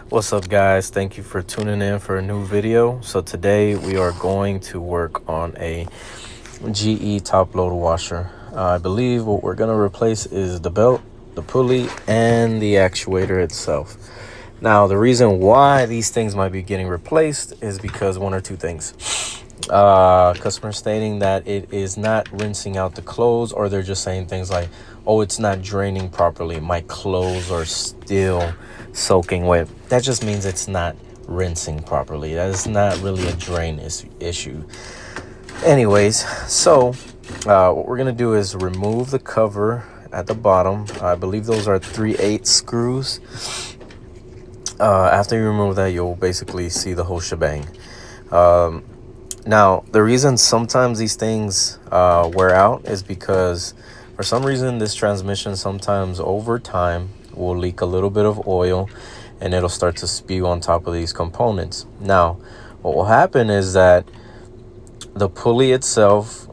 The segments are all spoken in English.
What's up, guys? Thank you for tuning in for a new video. So today we are going to work on a GE top load washer. I believe what we're going to replace is the belt, the pulley, and the actuator itself. Now, the reason why these things might be getting replaced is because one or two things. Customer stating that it is not rinsing out the clothes, or they're just saying things like, oh, it's not draining properly, my clothes are still soaking wet. That just means it's not rinsing properly. That is not really a drain issue. Anyways, so what we're gonna do is remove the cover at the bottom. I believe those are 3/8 screws. After you remove that, you'll basically see the whole shebang. Now, the reason sometimes these things wear out is because for some reason this transmission sometimes over time will leak a little bit of oil and it'll start to spew on top of these components. Now, what will happen is that the pulley itself,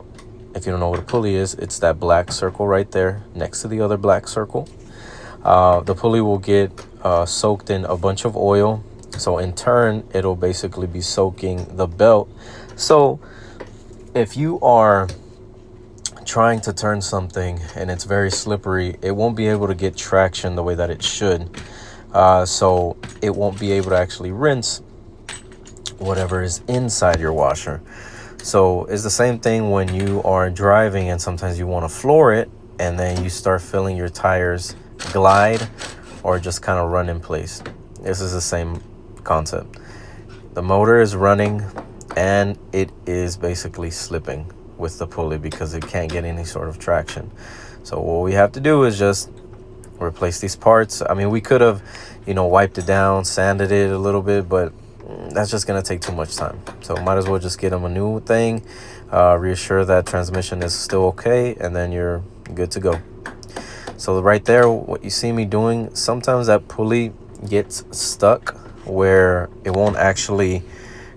if you don't know what a pulley is, it's that black circle right there next to the other black circle. The pulley will get soaked in a bunch of oil. So in turn, it'll basically be soaking the belt. So if you are trying to turn something and it's very slippery, it won't be able to get traction the way that it should. So it won't be able to actually rinse whatever is inside your washer. So it's the same thing when you are driving and sometimes you want to floor it and then you start feeling your tires glide or just kind of run in place. This is the same concept. The motor is running and it is basically slipping with the pulley because it can't get any sort of traction. So what we have to do is just replace these parts. I mean, we could have, wiped it down, sanded it a little bit, but that's just going to take too much time. So might as well just get them a new thing, reassure that transmission is still okay, and then you're good to go. So right there, what you see me doing, sometimes that pulley gets stuck where it won't actually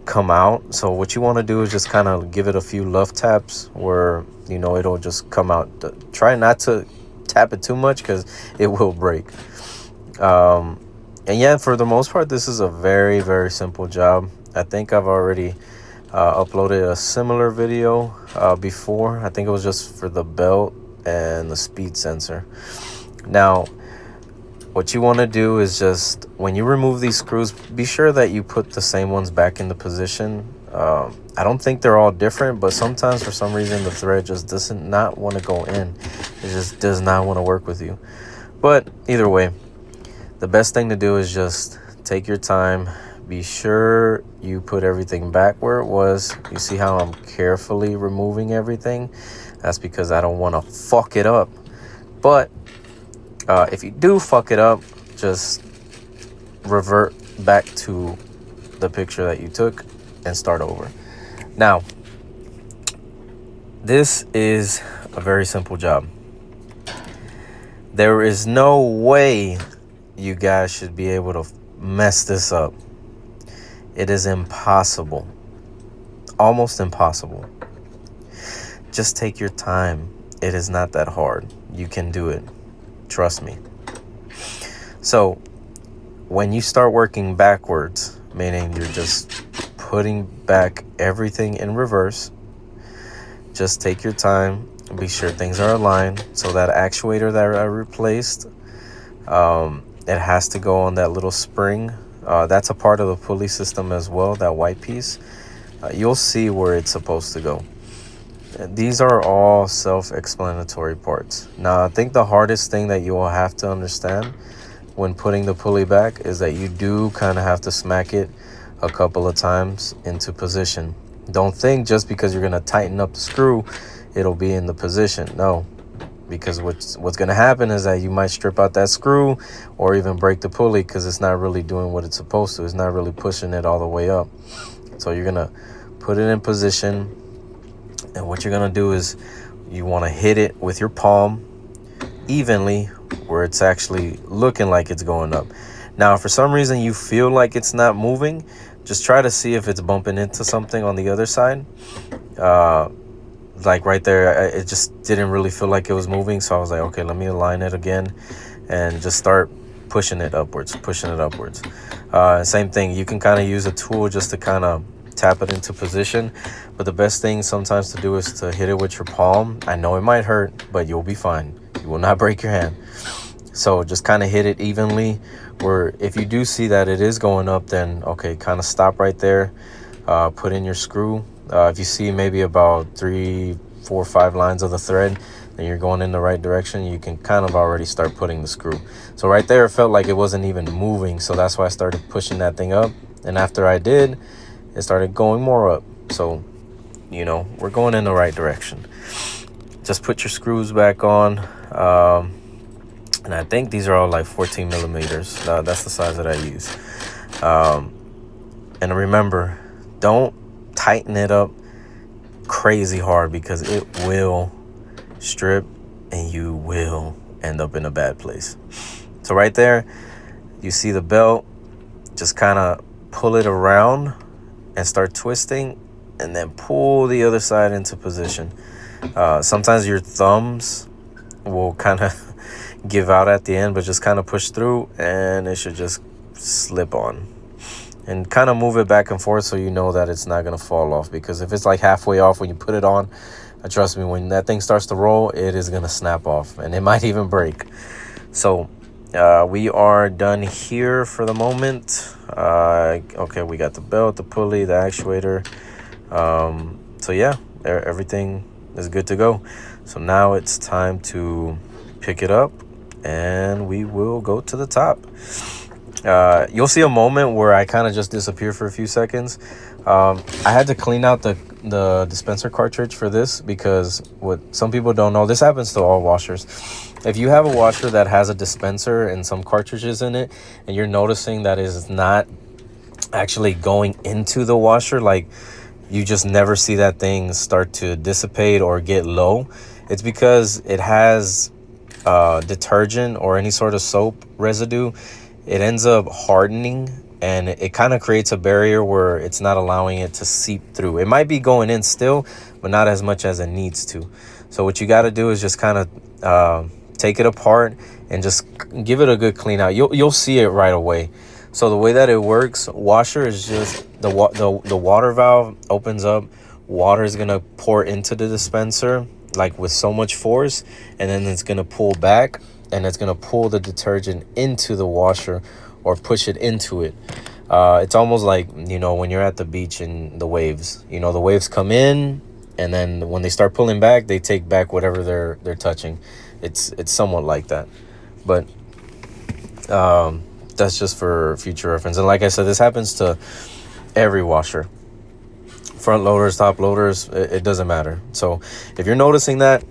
come out. So what you want to do is just kind of give it a few love taps where it'll just come out. Try not to tap it too much because it will break. And yeah, for the most part, this is a very, very simple job. I think I've already uploaded a similar video before. I think it was just for the belt and the speed sensor. Now, what you want to do is just, when you remove these screws, be sure that you put the same ones back in the position. I don't think they're all different, but sometimes for some reason the thread just does not want to go in. It just does not want to work with you. But either way, the best thing to do is just take your time. Be sure you put everything back where it was. You see how I'm carefully removing everything? That's because I don't want to fuck it up. But if you do fuck it up, just revert back to the picture that you took and start over. Now, this is a very simple job. There is no way you guys should be able to mess this up. It is impossible. Almost impossible. Just take your time. It is not that hard. You can do it. Trust me. So when you start working backwards, meaning you're just putting back everything in reverse, just take your time. Be sure things are aligned. So that actuator that I replaced, it has to go on that little spring. That's a part of the pulley system as well, that white piece. You'll see where it's supposed to go. These are all self-explanatory parts. Now, I think the hardest thing that you will have to understand when putting the pulley back is that you do kind of have to smack it a couple of times into position. Don't think just because you're going to tighten up the screw, it'll be in the position. No, because what's going to happen is that you might strip out that screw or even break the pulley because it's not really doing what it's supposed to. It's not really pushing it all the way up. So you're going to put it in position. And what you're going to do is you want to hit it with your palm evenly where it's actually looking like it's going up. Now, if for some reason you feel like it's not moving, just try to see if it's bumping into something on the other side. Like right there, it just didn't really feel like it was moving. So I was like, okay, let me align it again and just start pushing it upwards. Same thing, you can kind of use a tool just to kind of tap it into position, but the best thing sometimes to do is to hit it with your palm. I know it might hurt, but you'll be fine. You will not break your hand. So just kind of hit it evenly, where if you do see that it is going up, then okay, kind of stop right there, put in your screw. If you see maybe about 3, 4, 5 lines of the thread, then you're going in the right direction. You can kind of already start putting the screw. So right there, it felt like it wasn't even moving, so that's why I started pushing that thing up. And after I did, it started going more up. So, you know, we're going in the right direction. Just put your screws back on. And I think these are all like 14 millimeters. That's the size that I use. And remember, don't tighten it up crazy hard, because it will strip and you will end up in a bad place. So right there, you see the belt. Just kind of pull it around and start twisting, and then pull the other side into position. Sometimes your thumbs will kind of give out at the end, but just kind of push through and it should just slip on. And kind of move it back and forth so you know that it's not going to fall off, because if it's like halfway off when you put it on, trust me, when that thing starts to roll, it is going to snap off and it might even break. So we are done here for the moment. Okay, we got the belt, the pulley, the actuator. So yeah, everything is good to go. So now it's time to pick it up and we will go to the top. You'll see a moment where I kind of just disappear for a few seconds. I had to clean out the dispenser cartridge for this, because what some people don't know, this happens to all washers. If you have a washer that has a dispenser and some cartridges in it, and you're noticing that is not actually going into the washer, like you just never see that thing start to dissipate or get low, it's because it has detergent or any sort of soap residue. It ends up hardening, and it kind of creates a barrier where it's not allowing it to seep through. It might be going in still, but not as much as it needs to. So what you got to do is just kind of take it apart and just give it a good clean out. You'll see it right away. So the way that it works, washer is just the water valve opens up. Water is going to pour into the dispenser like with so much force, and then it's going to pull back, and it's going to pull the detergent into the washer or push it into it. It's almost like, you know, when you're at the beach and the waves, you know, the waves come in, and then when they start pulling back, they take back whatever they're touching. It's somewhat like that. But that's just for future reference. And like I said, this happens to every washer. Front loaders, top loaders, it doesn't matter. So if you're noticing that,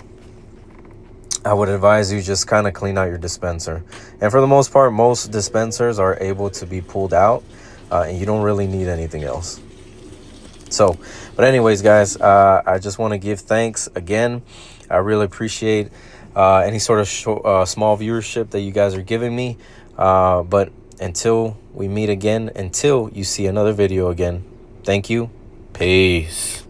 I would advise you just kind of clean out your dispenser. And for the most part, most dispensers are able to be pulled out, and you don't really need anything else. So, but anyways, guys, I just want to give thanks again. I really appreciate any sort of small viewership that you guys are giving me. But until we meet again, until you see another video again, thank you. Peace.